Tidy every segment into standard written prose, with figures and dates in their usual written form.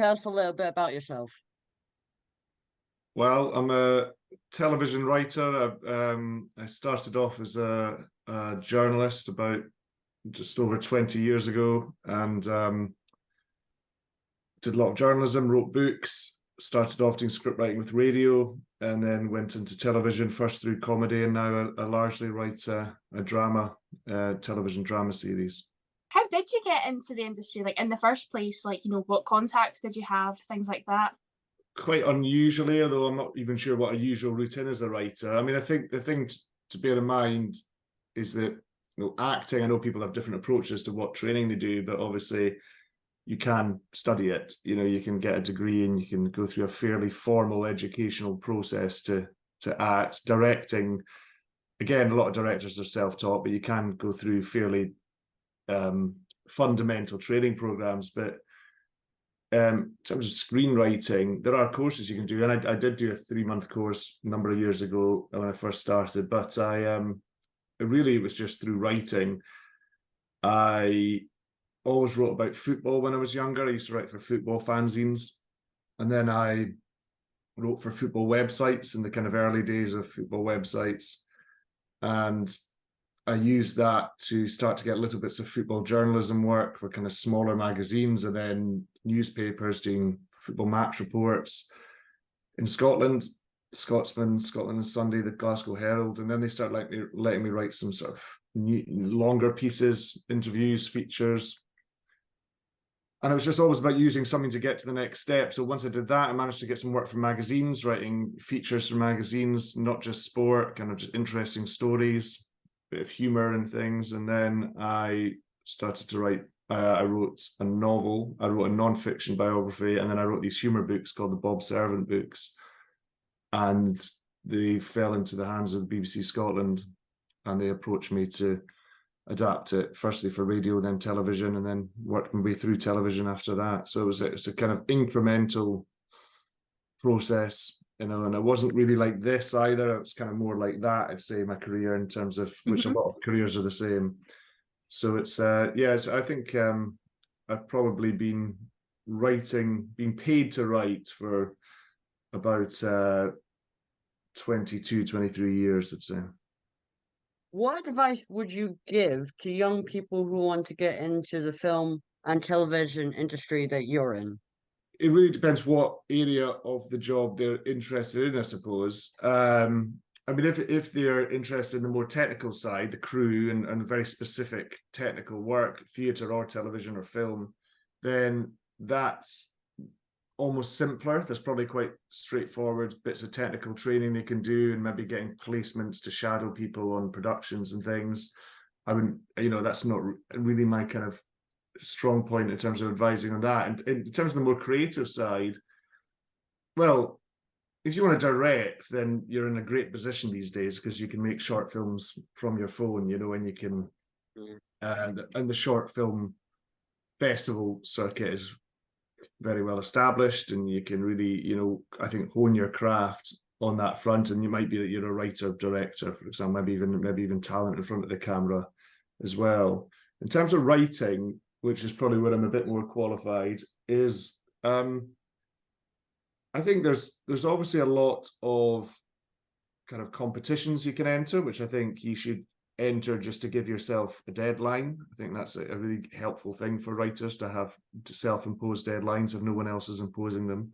Tell us a little bit about yourself. Well, I'm a television writer. I started off as a journalist about just over 20 years ago, and did a lot of journalism, wrote books, started off doing script writing with radio, and then went into television, first through comedy, and now I largely write a drama, television drama series. How did you get into the industry, like, in the first place? Like, what contacts did you have, things like that? Quite unusually, although I'm not even sure what a usual routine as a writer. I mean, I think the thing to bear in mind is that acting, I know people have different approaches to what training they do, but obviously you can study it. You can get a degree and you can go through a fairly formal educational process to act. Directing, again, a lot of directors are self-taught, but you can go through fairly fundamental training programs. But in terms of screenwriting, there are courses you can do, and I did do a 3-month course a number of years ago when I first started. But it was just through writing. I always wrote about football when I was younger. I used to write for football fanzines, and then I wrote for football websites in the kind of early days of football websites, and I used that to start to get little bits of football journalism work for kind of smaller magazines and then newspapers doing football match reports in Scotland, Scotsman, Scotland and Sunday, the Glasgow Herald, and then they start letting me write some sort of longer pieces, interviews, features. And it was just always about using something to get to the next step. So once I did that, I managed to get some work from magazines, writing features for magazines, not just sport, kind of just interesting stories, bit of humor and things. And then I started to write, I wrote a novel, I wrote a non-fiction biography, and then I wrote these humor books called the Bob Servant books. And they fell into the hands of the BBC Scotland, and they approached me to adapt it, firstly for radio, then television, and then worked my way through television after that. So it's a kind of incremental process, and it wasn't really like this either. It was kind of more like that, I'd say, my career, in terms of which a lot of careers are the same. So it's I think I've probably been paid to write for about 22, 23 years, I'd say. What advice would you give to young people who want to get into the film and television industry that you're in? It really depends what area of the job they're interested in, I suppose. I mean, if they're interested in the more technical side, the crew and very specific technical work, theatre or television or film, then that's almost simpler. There's probably quite straightforward bits of technical training they can do, and maybe getting placements to shadow people on productions and things. I wouldn't, that's not really my kind of strong point in terms of advising on that. And in terms of the more creative side, well, if you want to direct, then you're in a great position these days, because you can make short films from your phone, and you can, and the short film festival circuit is very well established, and you can really, I think, hone your craft on that front. And you might be that you're a writer, director, for example, maybe even talent in front of the camera as well. In terms of writing, which is probably where I'm a bit more qualified, is I think there's obviously a lot of kind of competitions you can enter, which I think you should enter just to give yourself a deadline. I think that's a really helpful thing for writers, to have self-imposed deadlines if no one else is imposing them.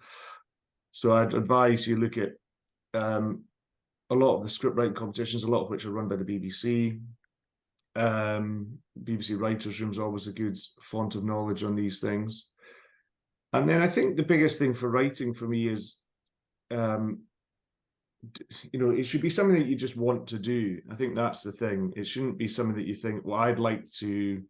So I'd advise you look at a lot of the script writing competitions, a lot of which are run by the BBC. BBC Writers' Room is always a good font of knowledge on these things. And then I think the biggest thing for writing for me is, it should be something that you just want to do. I think that's the thing. It shouldn't be something that you think, well, I'd like to,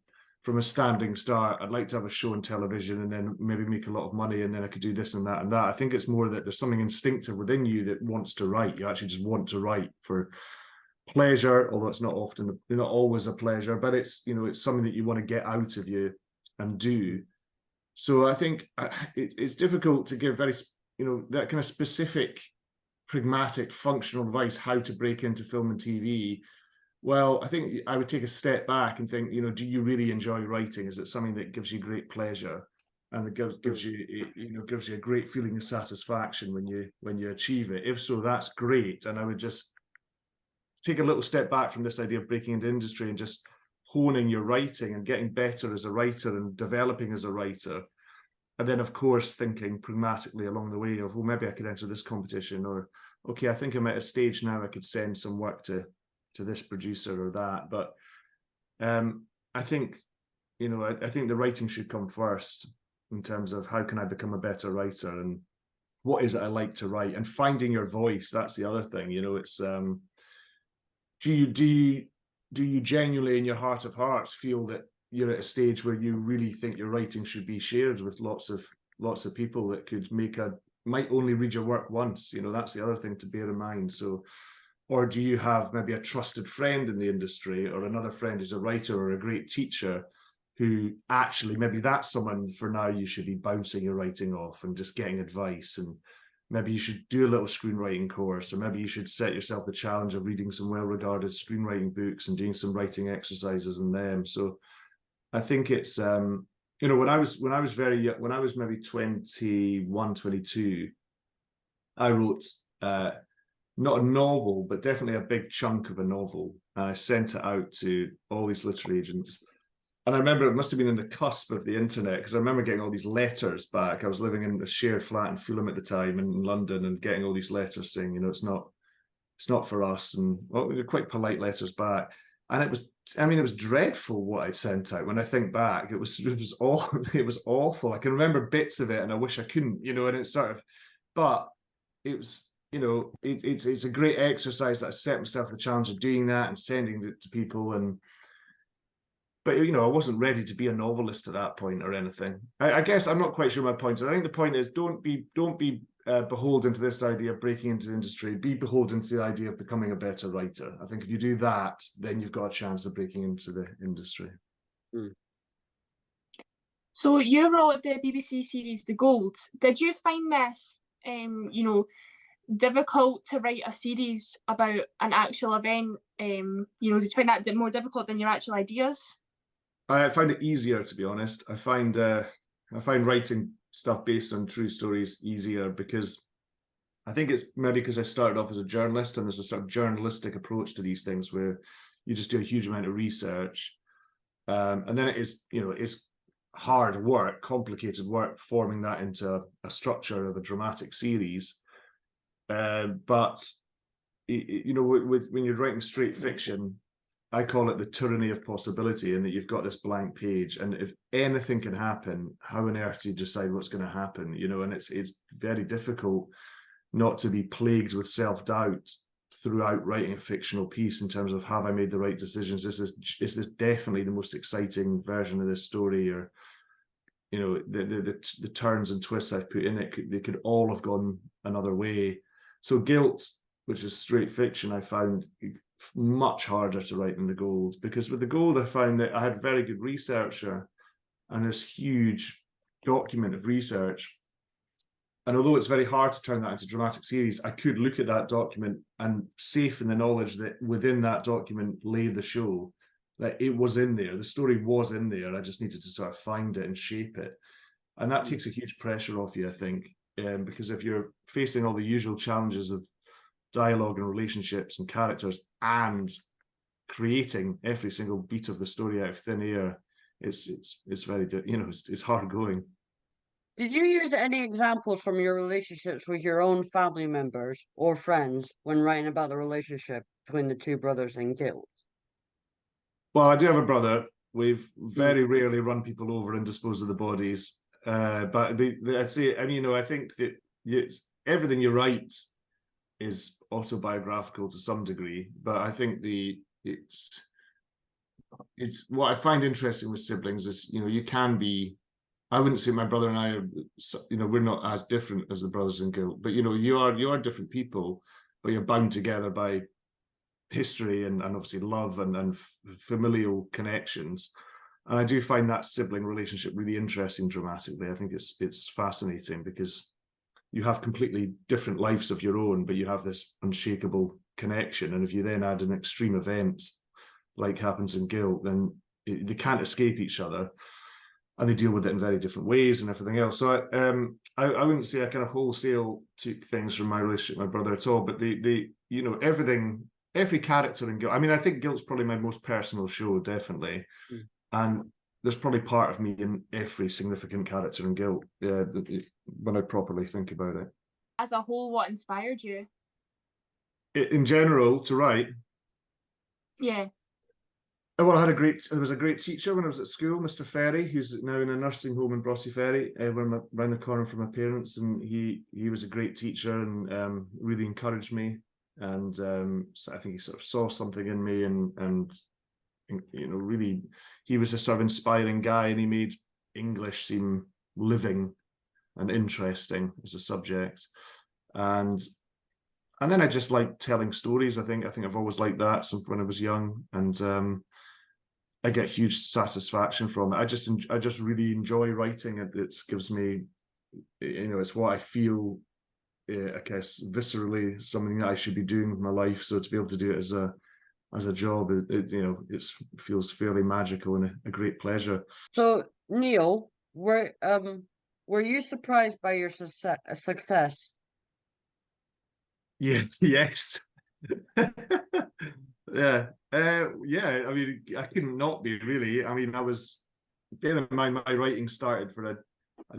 from a standing start, I'd like to have a show on television and then maybe make a lot of money, and then I could do this and that and that. I think it's more that there's something instinctive within you that wants to write. You actually just want to write for pleasure, although it's not always a pleasure, but it's, it's something that you want to get out of you and do. So I think it's difficult to give very, that kind of specific, pragmatic, functional advice how to break into film and TV. Well, I think I would take a step back and think, do you really enjoy writing? Is it something that gives you great pleasure? and it gives you, gives you a great feeling of satisfaction when you achieve it. If so, that's great. And I would just take a little step back from this idea of breaking into industry and just honing your writing and getting better as a writer and developing as a writer. And then, of course, thinking pragmatically along the way of, well, maybe I could enter this competition, or, okay, I think I'm at a stage now I could send some work to this producer or that. But I think, I think the writing should come first in terms of how can I become a better writer and what is it I like to write, and finding your voice. That's the other thing, it's do you genuinely in your heart of hearts feel that you're at a stage where you really think your writing should be shared with lots of people that could might only read your work once? That's the other thing to bear in mind. So, or do you have maybe a trusted friend in the industry, or another friend who's a writer or a great teacher, who actually, maybe that's someone for now you should be bouncing your writing off and just getting advice, and maybe you should do a little screenwriting course, or maybe you should set yourself the challenge of reading some well-regarded screenwriting books and doing some writing exercises in them. So I think it's, when I was very young, when I was maybe 21, 22, I wrote not a novel, but definitely a big chunk of a novel, and I sent it out to all these literary agents. And I remember it must have been in the cusp of the internet, because I remember getting all these letters back. I was living in a shared flat in Fulham at the time in London, and getting all these letters saying, it's not for us, and they're quite polite letters back. And it was dreadful what I'd sent out. When I think back, it was awful. I can remember bits of it, and I wish I couldn't, and it's sort of, but it was, it's a great exercise that I set myself the challenge of doing that and sending it to people. But I wasn't ready to be a novelist at that point or anything. I guess I'm not quite sure my point. I think the point is, don't be beholden to this idea of breaking into the industry. Be beholden to the idea of becoming a better writer. I think if you do that, then you've got a chance of breaking into the industry. So you wrote the BBC series The Gold. Did you find this, difficult to write a series about an actual event? Did you find that more difficult than your actual ideas? I find it easier, to be honest. I find writing stuff based on true stories easier, because I think it's maybe because I started off as a journalist, and there's a sort of journalistic approach to these things where you just do a huge amount of research, and then it is, it's hard work, complicated work, forming that into a structure of a dramatic series. But when you're writing straight fiction, I call it the tyranny of possibility, in that you've got this blank page, and if anything can happen, how on earth do you decide what's going to happen? And it's very difficult not to be plagued with self-doubt throughout writing a fictional piece, in terms of, have I made the right decisions? Is this definitely the most exciting version of this story? Or the turns and twists I've put in it, they could all have gone another way. So Guilt, which is straight fiction, I found much harder to write than The Gold, because with The Gold I found that I had a very good researcher and this huge document of research, and although it's very hard to turn that into a dramatic series, I could look at that document and, safe in the knowledge that within that document lay the show, that it was in there, the story was in there, I just needed to sort of find it and shape it. And that takes a huge pressure off you, I think, because if you're facing all the usual challenges of dialogue and relationships and characters, and creating every single beat of the story out of thin air, it's very, it's hard going. Did you use any examples from your relationships with your own family members or friends when writing about the relationship between the two brothers in Guilt? Well, I do have a brother. We've very rarely run people over and disposed of the bodies, but I'd say, I think that everything you write is autobiographical to some degree, but I think it's what I find interesting with siblings is, you can be, I wouldn't say my brother and I are, we're not as different as the brothers in Guilt, but you are different people, but you're bound together by history and obviously love and familial connections. And I do find that sibling relationship really interesting dramatically. I think it's fascinating, because you have completely different lives of your own, but you have this unshakable connection. And if you then add an extreme event like happens in Guilt, then they can't escape each other. and they deal with it in very different ways and everything else. So I wouldn't say I kind of wholesale took things from my relationship with my brother at all, but they you know, every character in Guilt. I mean, I think Guilt's probably my most personal show, definitely, and there's probably part of me in every significant character in Guilt, when I properly think about it. As a whole, what inspired you? In general, to write. Yeah. Well, there was a great teacher when I was at school, Mr. Ferry, who's now in a nursing home in Brossy Ferry, around the corner from my parents, and he was a great teacher and really encouraged me, and so I think he sort of saw something in me, and you know, really, he was a sort of inspiring guy, and he made English seem living and interesting as a subject, and then I just like telling stories. I think I've always liked that since when I was young, and I get huge satisfaction from it. I just really enjoy writing. It gives me, you know, it's what I feel, I guess, viscerally, something that I should be doing with my life. So to be able to do it as a job, you know, it feels fairly magical and a great pleasure. So Neil, were you surprised by your success? Yeah. Yes. Yeah. Yeah. I mean, I couldn't not be, really. I mean, bear in mind, my writing started for a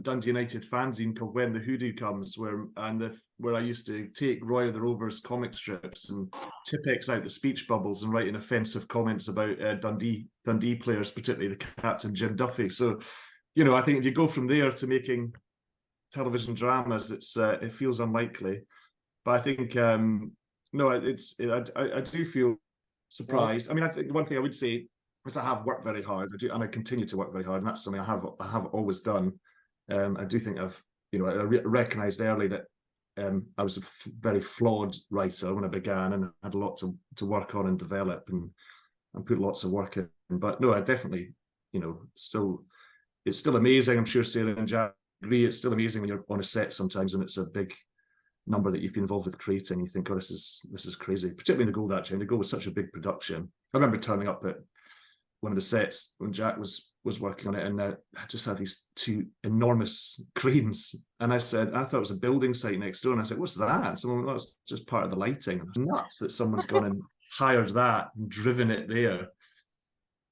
Dundee United fanzine called When the Hoodoo Comes, where I used to take Roy of the Rovers comic strips and Tipp-Ex out the speech bubbles and writing offensive comments about Dundee players, particularly the captain Jim Duffy. So, you know, I think if you go from there to making television dramas, it feels unlikely. But I think no, I do feel surprised. I mean, I think one thing I would say is I have worked very hard. I do, and I continue to work very hard, and that's something I have always done. I do think I recognised early that I was a very flawed writer when I began, and I had a lot to work on and develop, and put lots of work in. But no, I definitely, you know, it's still amazing. I'm sure Sarah and Jack agree. It's still amazing when you're on a set sometimes, and it's a big number that you've been involved with creating. You think, oh, this is crazy. Particularly in The Gold, actually. The Gold was such a big production. I remember turning up at one of the sets when Jack was working on it, and I just had these two enormous cranes, and I thought it was a building site next door, and I said, what's that? Someone, well, that's just part of the lighting. It was nuts that someone's gone and hired that and driven it there,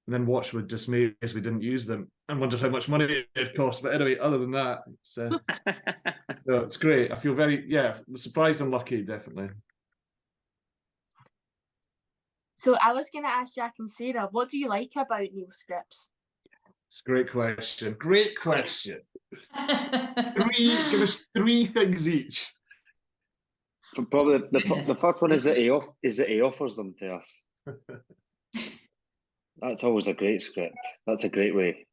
and then watched with dismay as we didn't use them and wondered how much money it cost. But anyway, other than that, no, it's great. I feel very, surprised and lucky, definitely. So I was going to ask Jack and Sarah, what do you like about Neil's scripts? It's a great question. Great question. Give us 3 things each. Probably the first one is that he offers them to us. That's always a great script. That's a great way.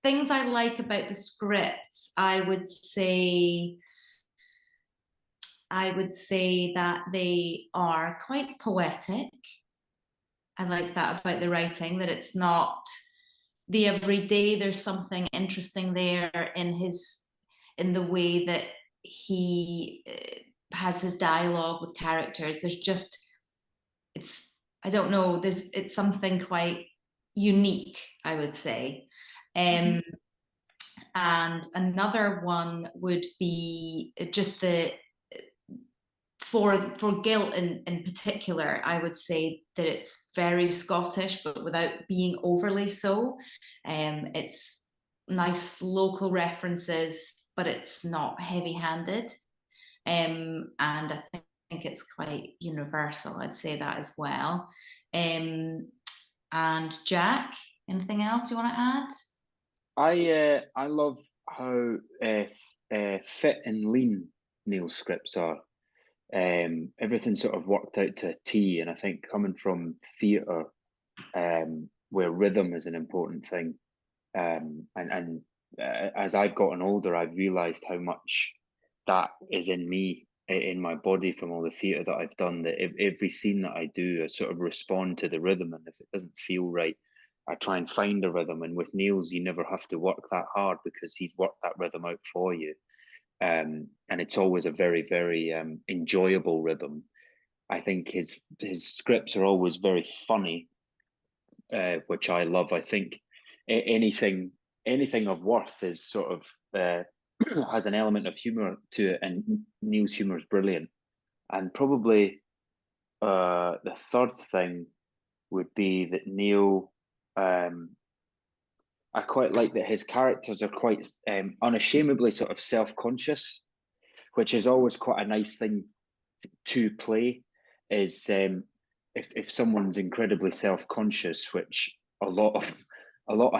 Things I like about the scripts, I would say that they are quite poetic. I like that about the writing, that it's not the everyday. There's something interesting there in the way that he has his dialogue with characters. I don't know, it's something quite unique, I would say. And another one would be just for Guilt in particular, I would say that it's very Scottish, but without being overly so. It's nice local references, but it's not heavy-handed. And I think it's quite universal. I'd say that as well. And Jack, anything else you want to add? I love how fit and lean Neil's scripts are. Everything sort of worked out to a T, and I think coming from theatre, where rhythm is an important thing, and as I've gotten older, I've realised how much that is in me, in my body, from all the theatre that I've done. That every scene that I do, I sort of respond to the rhythm, and if it doesn't feel right, I try and find a rhythm. And with Neil's, you never have to work that hard because he's worked that rhythm out for you. And it's always a very, very enjoyable rhythm. I think his scripts are always very funny, which I love. I think anything of worth is sort of has an element of humor to it, and Neil's humor is brilliant. And probably the third thing would be that Neil, I quite like that his characters are quite unashamedly sort of self-conscious, which is always quite a nice thing to play. Is if someone's incredibly self-conscious, which I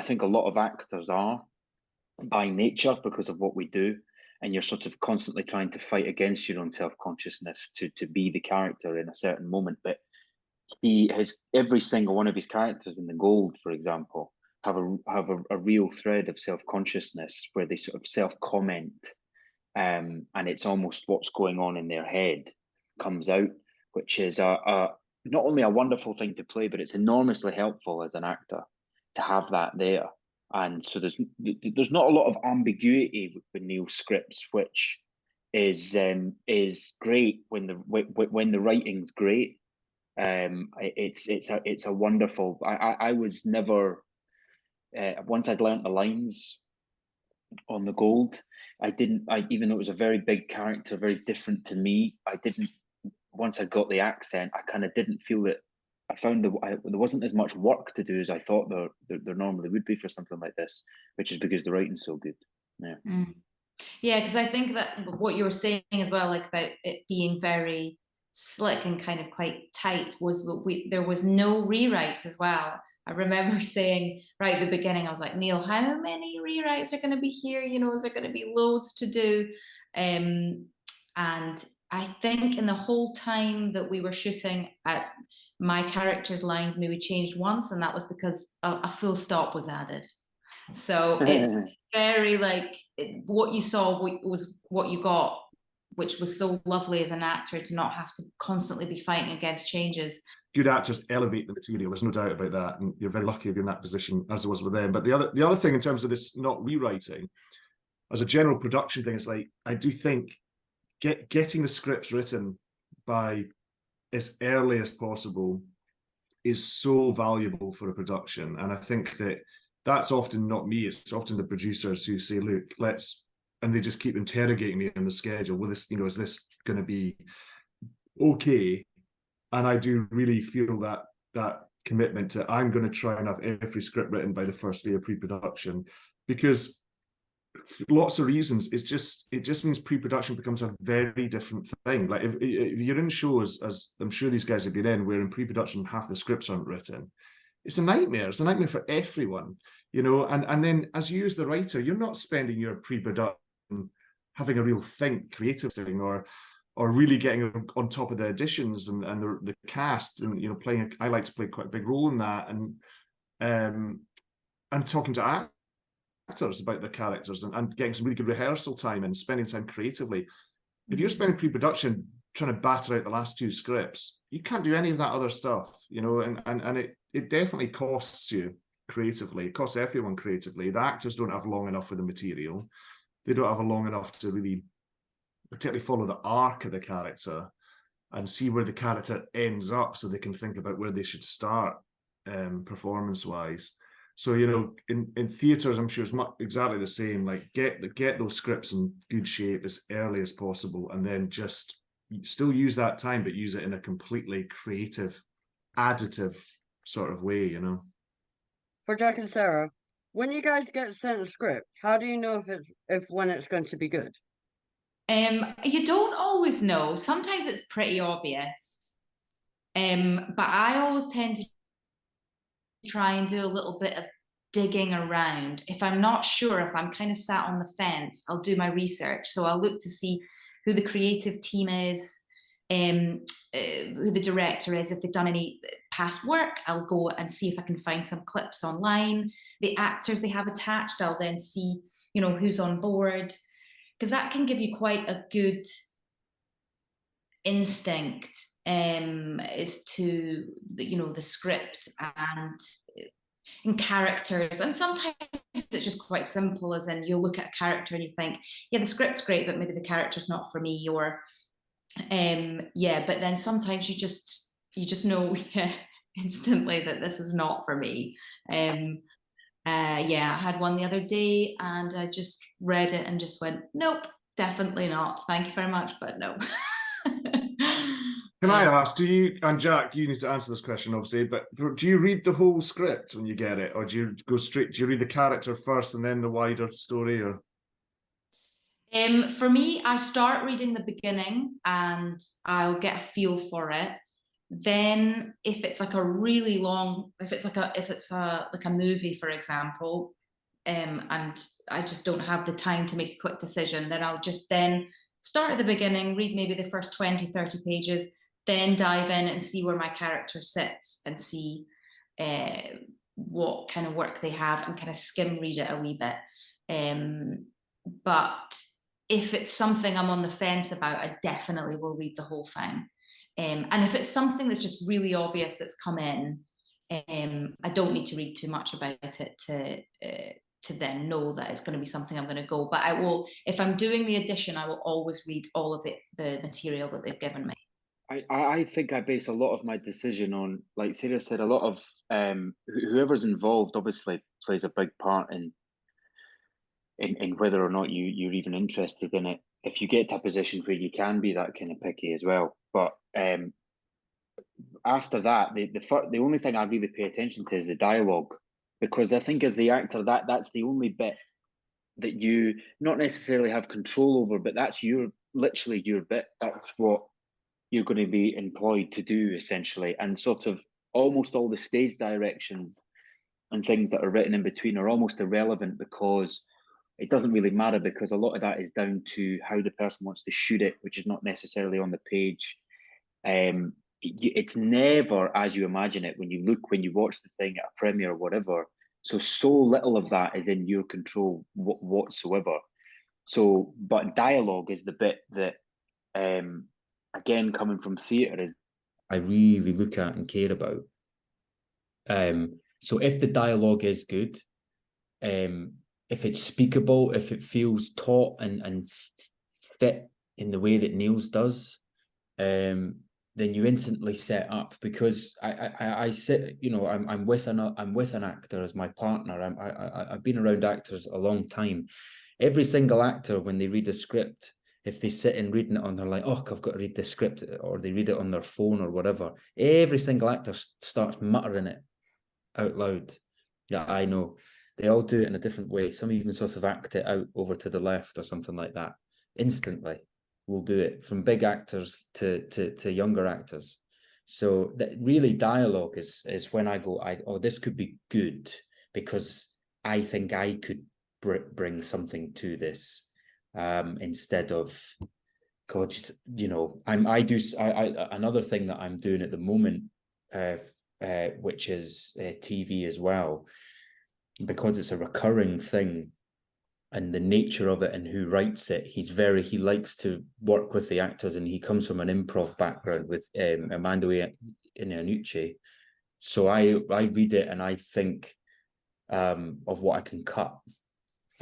think a lot of actors are by nature because of what we do, and you're sort of constantly trying to fight against your own self-consciousness to be the character in a certain moment. But every single one of his characters in The Gold, for example, have a real thread of self-consciousness where they sort of self-comment, and it's almost what's going on in their head comes out, which is not only a wonderful thing to play, but it's enormously helpful as an actor to have that there. And so there's not a lot of ambiguity with Neil's scripts, which is great when the writing's great. It's a wonderful. I was never once I'd learnt the lines on The Gold, even though it was a very big character, very different to me, I didn't. Once I got the accent, I kind of didn't feel that. I found there wasn't as much work to do as I thought there normally would be for something like this, which is because the writing's so good. Yeah. Yeah, because I think that what you were saying as well, like about it being very slick and kind of quite tight, was there was no rewrites as well. I remember saying right at the beginning, I was like, Neil, how many rewrites are going to be here? You know, is there going to be loads to do? And I think in the whole time that we were shooting, my character's lines maybe changed once, and that was because a full stop was added. So it's very like what you saw was what you got, which was so lovely as an actor to not have to constantly be fighting against changes. Good actors elevate the material. There's no doubt about that, and you're very lucky if you're in that position, as it was with them. But the other thing in terms of this not rewriting, as a general production thing, is like I do think getting the scripts written by as early as possible is so valuable for a production, and I think that's often not me. It's often the producers who say, "Look, and they just keep interrogating me on the schedule. Will this, is this going to be okay?" And I do really feel that commitment to I'm going to try and have every script written by the first day of pre-production, because for lots of reasons, it just means pre-production becomes a very different thing. Like if you're in shows, as I'm sure these guys have been in, where in pre-production half the scripts aren't written, it's a nightmare. It's a nightmare for everyone, and then as you as the writer, you're not spending your pre-production having a real think creative thing or really getting on top of the additions and the cast and I like to play quite a big role in that, and talking to actors about the characters and getting some really good rehearsal time and spending time creatively. If you're spending pre-production trying to batter out the last two scripts, you can't do any of that other stuff, and it definitely costs you creatively. It costs everyone creatively. The actors don't have long enough for the material. They don't have a long enough to really particularly follow the arc of the character and see where the character ends up, so they can think about where they should start performance-wise. So in theatres, I'm sure it's exactly the same. Like get those scripts in good shape as early as possible, and then just still use that time, but use it in a completely creative, additive sort of way. For Jack and Sarah, when you guys get sent a script, how do you know when it's going to be good? You don't always know. Sometimes it's pretty obvious. But I always tend to try and do a little bit of digging around. If I'm not sure, if I'm kind of sat on the fence, I'll do my research. So I'll look to see who the creative team is, who the director is. If they've done any past work, I'll go and see if I can find some clips online. The actors they have attached, I'll then see, who's on board, because that can give you quite a good instinct as to the script and characters. And sometimes it's just quite simple, as in you'll look at a character and you think, yeah, the script's great, but maybe the character's not for me, or but then sometimes you just know instantly that this is not for me. Yeah, I had one the other day and I just read it and just went, nope, definitely not. Thank you very much, but no. Can I ask, do you, and Jack, you need to answer this question obviously, but do you read the whole script when you get it, or do you go straight, do you read the character first and then the wider story, or? For me, I start reading the beginning and I'll get a feel for it. Then if it's like a really long, if it's like a movie, for example, and I just don't have the time to make a quick decision, then I'll just then start at the beginning, read maybe the first 20, 30 pages, then dive in and see where my character sits and see what kind of work they have and kind of skim read it a wee bit. But if it's something I'm on the fence about, I definitely will read the whole thing. And if it's something that's just really obvious that's come in, I don't need to read too much about it to then know that it's going to be something I'm going to go. But I will, if I'm doing the edition, I will always read all of the material that they've given me. I think I base a lot of my decision on, like Sarah said, a lot of whoever's involved obviously plays a big part in whether or not you're even interested in it. If you get to a position where you can be that kind of picky as well, but after that, the only thing I really pay attention to is the dialogue, because I think as the actor that's the only bit that you not necessarily have control over, but that's literally your bit. That's what you're going to be employed to do essentially, and sort of almost all the stage directions and things that are written in between are almost irrelevant, because it doesn't really matter, because a lot of that is down to how the person wants to shoot it, which is not necessarily on the page. It's never as you imagine it when you watch the thing at a premiere or whatever. So little of that is in your control whatsoever. So, but dialogue is the bit that, again, coming from theatre, is I really look at and care about. So if the dialogue is good, if it's speakable, if it feels taut and fit in the way that Neil's does, then you instantly set up, because I sit, you know, I'm with an actor as my partner. I've been around actors a long time. Every single actor, when they read a script, if they sit and reading it on, they're like, oh, I've got to read this script, or they read it on their phone or whatever. Every single actor starts muttering it out loud. Yeah, I know. They all do it in a different way. Some even sort of act it out over to the left or something like that. Instantly, we'll do it, from big actors to younger actors. So that really, dialogue is when I go, oh, this could be good, because I think I could bring something to this, instead of, God, you know, another thing that I'm doing at the moment, which is TV as well, because it's a recurring thing, and the nature of it and who writes it, he likes to work with the actors, and he comes from an improv background with Amanda Iannucci. So I read it and I think of what I can cut,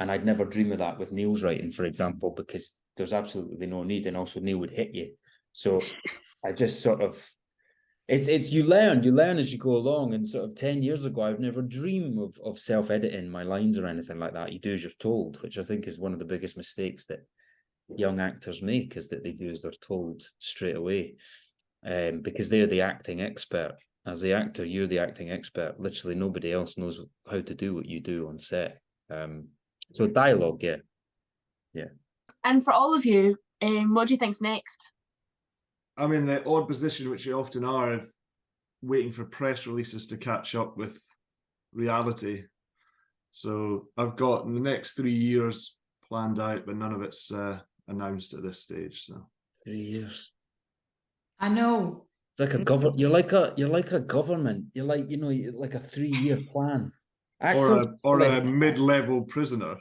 and I'd never dream of that with Neil's writing, for example, because there's absolutely no need, and also Neil would hit you. So I just sort of, it's you learn as you go along. And sort of 10 years ago, I'd never dream of self-editing my lines or anything like that. You do as you're told, which I think is one of the biggest mistakes that young actors make, is that they do as they're told straight away, because they're the acting expert. As the actor, you're the acting expert. Literally nobody else knows how to do what you do on set. So dialogue, yeah. And for all of you, what do you think's next? I'm in the odd position, which you often are, of waiting for press releases to catch up with reality. So I've got the next 3 years planned out, but none of it's announced at this stage. So 3 years. I know. It's like you're like a government. You're like, you know, like a 3-year plan. Or a mid-level prisoner.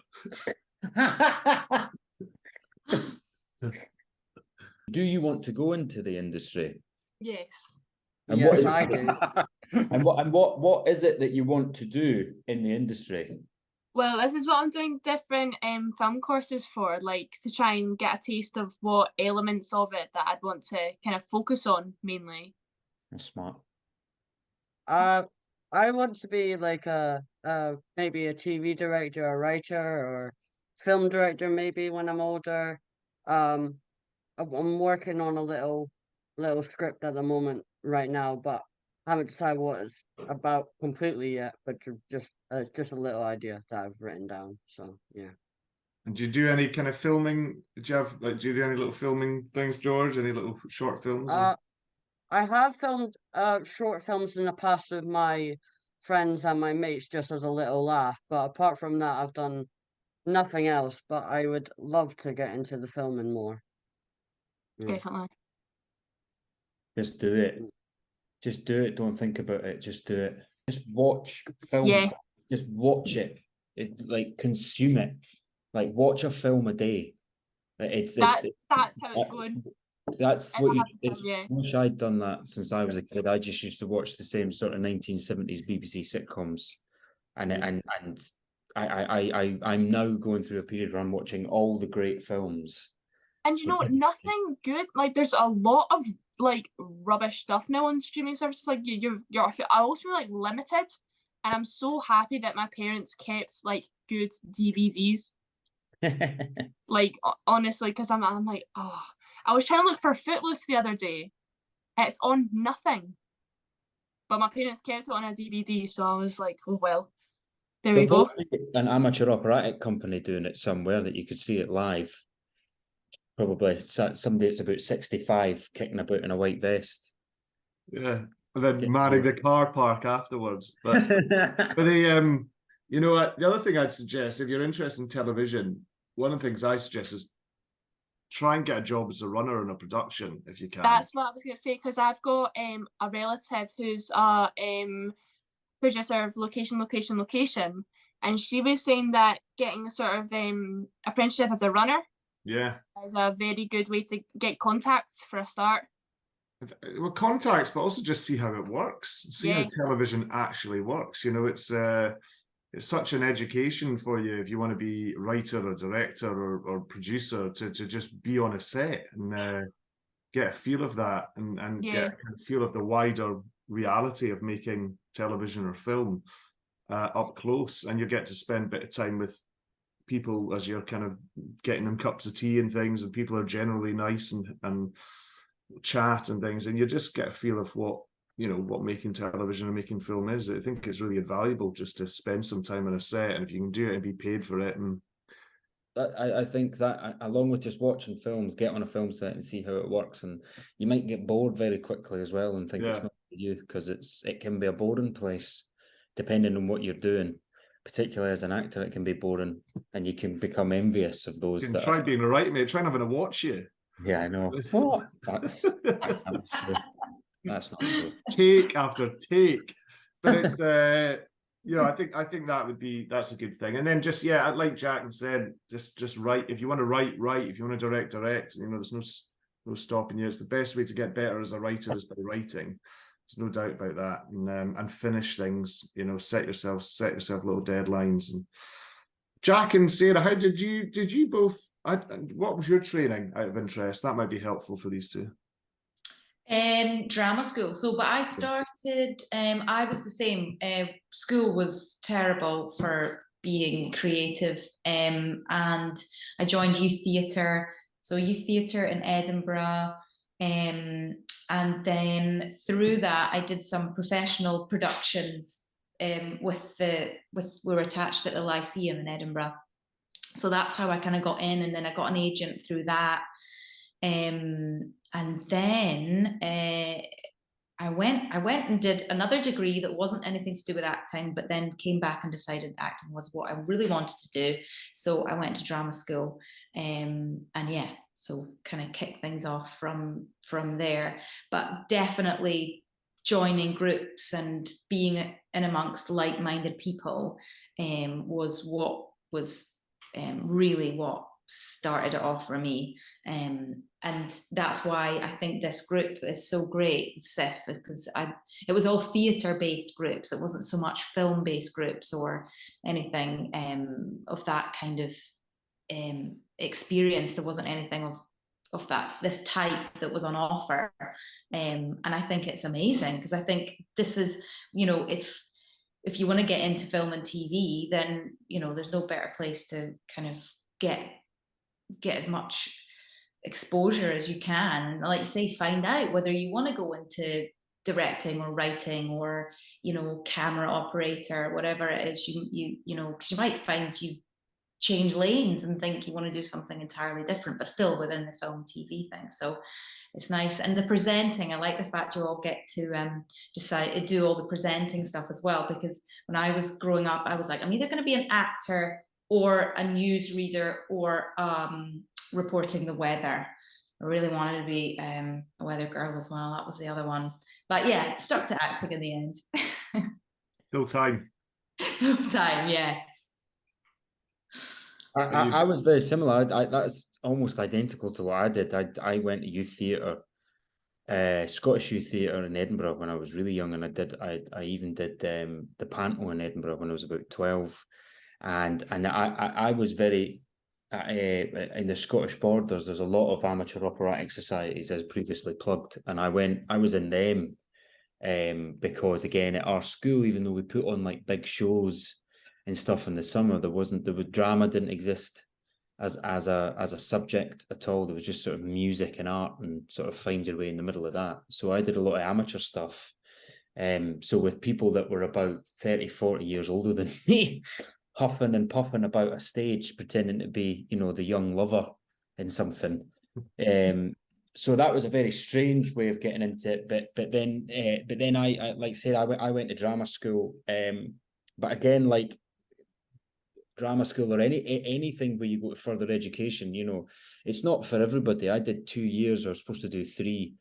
Do you want to go into the industry? Yes. And Yes, I do. And what is it that you want to do in the industry? Well, this is what I'm doing different film courses for, like to try and get a taste of what elements of it that I'd want to kind of focus on mainly. That's smart. I want to be like maybe a TV director, a writer, or film director maybe when I'm older. Um, I'm working on a little script at the moment right now, but I haven't decided what it's about completely yet. But just a little idea that I've written down. So yeah. And do you do any kind of filming? Do you do any little filming things, George? Any little short films? Uh, I have filmed short films in the past with my friends and my mates just as a little laugh, but apart from that, I've done nothing else. But I would love to get into the filming more. Yeah. Definitely. Just do it. Just do it. Don't think about it. Just do it. Just watch films. Yeah. Just watch it. Like consume it. Like watch a film a day. That's how it's going. That's what you. I wish I'd done that since I was a kid. I just used to watch the same sort of 1970s BBC sitcoms, and I'm now going through a period where I'm watching all the great films. And you know what? Nothing good. Like there's a lot of like rubbish stuff now on streaming services. Like I also feel like limited, and I'm so happy that my parents kept like good DVDs. Like honestly, because I'm like, oh, I was trying to look for Footloose the other day. It's on nothing, but my parents kept it on a DVD, so I was like, oh well, there we go. An amateur operatic company doing it somewhere that you could see it live. Probably somebody that's about 65 kicking about in a white vest. Yeah, and then manning the car park afterwards. But the you know what? The other thing I'd suggest, if you're interested in television, one of the things I suggest is try and get a job as a runner in a production if you can. That's what I was going to say, because I've got a relative who's a producer of Location, and she was saying that getting a sort of apprenticeship as a runner is a very good way to get contacts for a start. Well, contacts, but also just see how it works. See how television actually works. You know, it's such an education for you if you want to be writer or director or producer to just be on a set and get a feel of that and get a feel of the wider reality of making television or film up close. And you get to spend a bit of time with people as you're kind of getting them cups of tea and things, and people are generally nice and chat and things, and you just get a feel of what making television and making film is. I think it's really invaluable just to spend some time on a set, and if you can do it and be paid for it. And I think that along with just watching films, get on a film set and see how it works, and you might get bored very quickly as well and think it's not for you, because it can be a boring place depending on what you're doing. Particularly as an actor, it can be boring, and you can become envious of those. You can try being a writer, mate. Try having to watch you. Yeah, I know. What? That's not true. That's not true. Take after take, but it's I think that's a good thing. And then just like Jack said, just write. If you want to write. If you want to direct. There's no stopping you. It's the best way to get better as a writer is by writing. There's no doubt about that. And finish things. Set yourself little deadlines. And Jack and Sarah, how did you both? What was your training out of interest? That might be helpful for these two. Drama school. But I started, I was the same. School was terrible for being creative. And I joined youth theatre. So youth theatre in Edinburgh. And then through that, I did some professional productions we were attached at the Lyceum in Edinburgh. So that's how I kind of got in, and then I got an agent through that. And then I went and did another degree that wasn't anything to do with acting, but then came back and decided acting was what I really wanted to do. So I went to drama school, so kind of kicked things off from there. But definitely joining groups and being in amongst like-minded people was what was really what started it off for me, and that's why I think this group is so great, SYFF, because it was all theatre-based groups. It wasn't so much film-based groups or anything of that kind of experience. There wasn't anything of this type that was on offer, and I think it's amazing, because I think this is, if you want to get into film and TV, then, you know, there's no better place to kind of get as much exposure as you can. Like you say, find out whether you want to go into directing or writing or, you know, camera operator, whatever it is, you know, because you might find you change lanes and think you want to do something entirely different, but still within the film TV thing. So it's nice. And the presenting, I like the fact you all get to do all the presenting stuff as well, because when I was growing up, I was like, I'm either going to be an actor or a newsreader or reporting the weather. I really wanted to be a weather girl as well. That was the other one. But yeah, stuck to acting in the end. Full time. Full time, yes. I was very similar. That's almost identical to what I did. I went to youth theatre, Scottish youth theatre in Edinburgh when I was really young, and I even did the panto in Edinburgh when I was about 12, and I was very in the Scottish borders. There's a lot of amateur operatic societies, as previously plugged, and I was in them because again at our school, even though we put on like big shows and stuff in the summer, drama didn't exist as a subject at all. There was just sort of music and art and sort of find your way in the middle of that. So I did a lot of amateur stuff. So with people that were about 30, 40 years older than me, huffing and puffing about a stage, pretending to be, you know, the young lover in something. So that was a very strange way of getting into it. But then I like I said, I went to drama school. But again, like drama school or anything where you go to further education, you know, it's not for everybody. I did 2 years. I was supposed to do 3.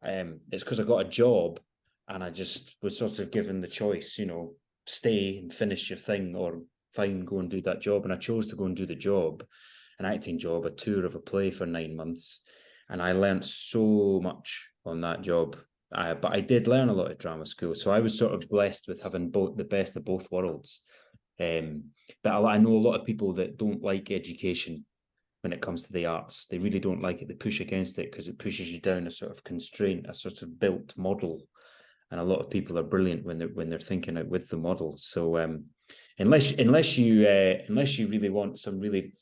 It's because I got a job and I just was sort of given the choice, you know, stay and finish your thing, or fine, go and do that job. And I chose to go and do the job, an acting job, a tour of a play for 9 months. And I learned so much on that job. But I did learn a lot at drama school. So I was sort of blessed with having the best of both worlds. But I know a lot of people that don't like education when it comes to the arts. They really don't like it. They push against it because it pushes you down a sort of constraint, a sort of built model. And a lot of people are brilliant when they're thinking out with the model. So unless you really want some really,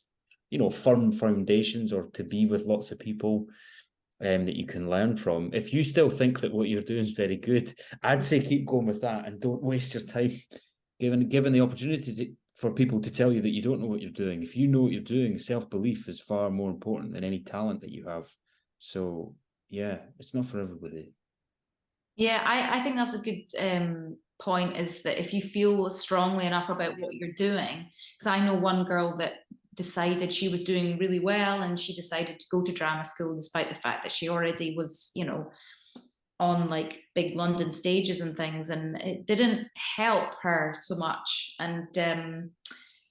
you know, firm foundations, or to be with lots of people that you can learn from, if you still think that what you're doing is very good, I'd say keep going with that and don't waste your time given the opportunity for people to tell you that you don't know what you're doing. If you know what you're doing, self-belief is far more important than any talent that you have. So yeah, it's not for everybody. Yeah, I think that's a good point, is that if you feel strongly enough about what you're doing, because I know one girl that decided she was doing really well and she decided to go to drama school despite the fact that she already was, you know, on like big London stages and things, and it didn't help her so much. And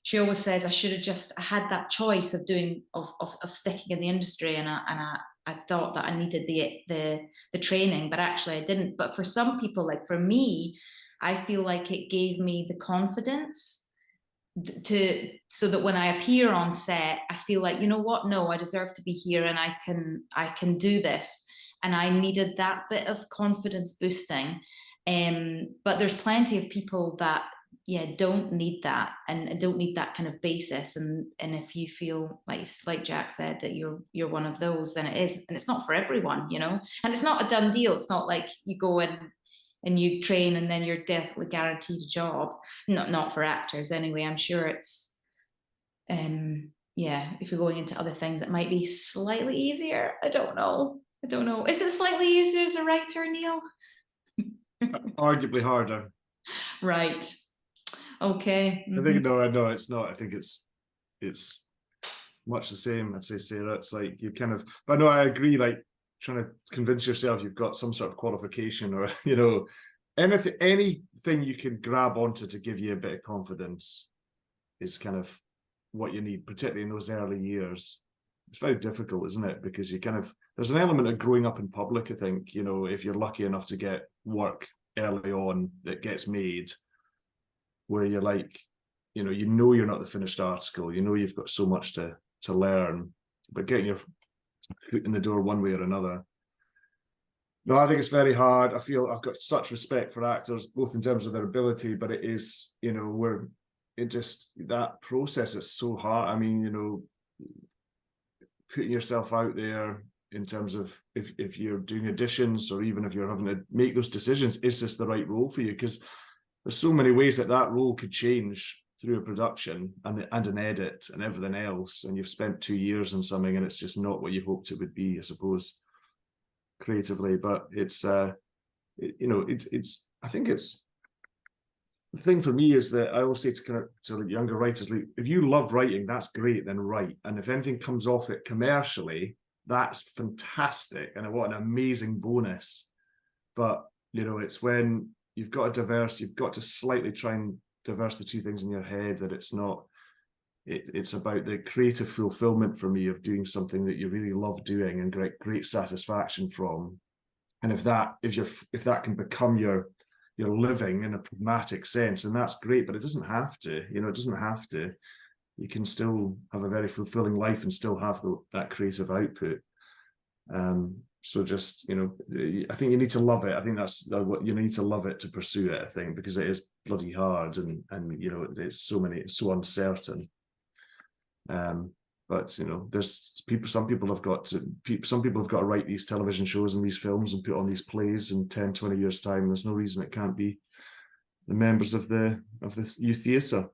she always says, I had that choice of sticking in the industry, and I thought that I needed the training, but actually I didn't. But for some people, like for me, I feel like it gave me the confidence so that when I appear on set, I feel like, you know what, no, I deserve to be here and I can do this. And I needed that bit of confidence boosting. But there's plenty of people that don't need that and don't need that kind of basis. And if you feel like Jack said that you're one of those, then it is. And it's not for everyone, you know. And it's not a done deal. It's not like you go in and you train and then you're definitely guaranteed a job. Not for actors anyway. I'm sure it's if you're going into other things, it might be slightly easier. I don't know. Is it slightly easier as a writer, Neil? Arguably harder. Right. Okay. I think no, it's not. I think it's much the same. I'd say, Sarah. It's like you kind of, but no, I agree. Like trying to convince yourself you've got some sort of qualification, or you know, anything you can grab onto to give you a bit of confidence is kind of what you need, particularly in those early years. It's very difficult, isn't it? Because you kind of, there's an element of growing up in public, I think, you know, if you're lucky enough to get work early on that gets made, where you're like, you know you're not the finished article, you know you've got so much to learn, but getting your foot in the door one way or another No, I think it's very hard. I feel I've got such respect for actors, both in terms of their ability, but it is, you know, that process is so hard. I mean, you know, putting yourself out there in terms of if you're doing auditions, or even if you're having to make those decisions, is this the right role for you? Because there's so many ways that role could change through a production and an edit and everything else, and you've spent 2 years on something and it's just not what you hoped it would be, I suppose, creatively. But it's you know, it's I think it's the thing for me is that I always say to younger writers, like, if you love writing, that's great, then write. And if anything comes off it commercially, that's fantastic, and what an amazing bonus. But you know, it's when you've got to slightly try and diverse the two things in your head, that it's not, it's about the creative fulfillment for me of doing something that you really love doing and great satisfaction from. And if that can become your living in a pragmatic sense, then that's great, but it doesn't have to, you know, it doesn't have to. You can still have a very fulfilling life and still have that creative output. So just, you know, I think you need to love it. I think that's what you need to love it to pursue it, I think, because it is bloody hard, and you know, it's so uncertain. But you know, some people have got to write these television shows and these films and put on these plays in 10, 20 years time. There's no reason it can't be the members of the youth theatre.